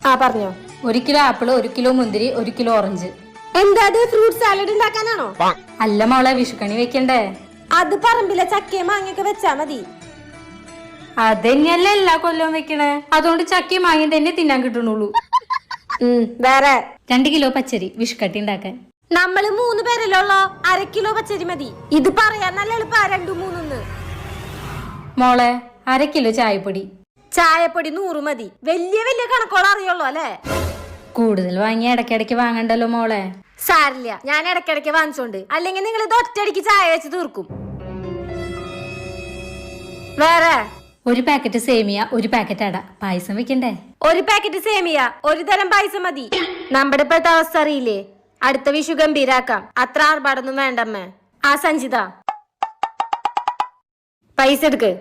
ആ പറഞ്ഞോ. 1 kilo apple, 1 kilo മുന്തിരി, 1 കിലോ ഓറഞ്ച്. എന്താ ഫ്രൂട്ട് സാലഡ് ഉണ്ടാക്കാനാണോ? അല്ല മോളെ, വിഷുക്കണി വെക്കണ്ടേ? അത് പറമ്പിലെ ചക്കയും മാങ്ങയൊക്കെ വെച്ചാ മതി. അതന്നെയല്ലേ എല്ലാ കൊല്ലവും വെക്കണേ. അതുകൊണ്ട് ചക്കയും മാങ്ങയും തന്നെ തിന്നാൻ കിട്ടണുള്ളൂ. വേറെ 2 കിലോ പച്ചരി വിഷുക്കട്ടി ഉണ്ടാക്കാൻ. നമ്മള് 3 പേരല്ലേ ഉള്ളോ, 1/2 കിലോ പച്ചരി മതി. ഇത് പറയാൻ നല്ല എളുപ്പാ, 2, 3. മോളെ 1/2 കിലോ ചായപ്പൊടി. ചായപ്പൊടി 100 മതി. വലിയ കണക്കോളം അറിയുള്ളൂ അല്ലേ? കൂടുതൽ വാങ്ങിയ ഇടയ്ക്കിടയ്ക്ക് വാങ്ങണ്ടല്ലോ മോളെ. സാരില്ല, ഞാൻ ഇടയ്ക്കിടയ്ക്ക് വാങ്ങിച്ചോണ്ട്. അല്ലെങ്കിൽ നിങ്ങൾ ഇത് ഒറ്റയടിക്ക് ചായ വെച്ച് തീർക്കും. വേറെ 1 പാക്കറ്റ് സേമിയ, 1 പാക്കറ്റ് അട. പായസം വെക്കണ്ടേ? 1 പാക്കറ്റ് സേമിയ, 1 തരം പായസം മതി. നമ്മുടെ ഇപ്പോഴത്തെ അവസ്ഥ അറിയില്ലേ? അടുത്ത വിഷു ഗംഭീരാക്കാം. അത്ര ആർഭാടൊന്നും വേണ്ടമ്മേ. ആ സഞ്ചിത പൈസ എടുക്ക്.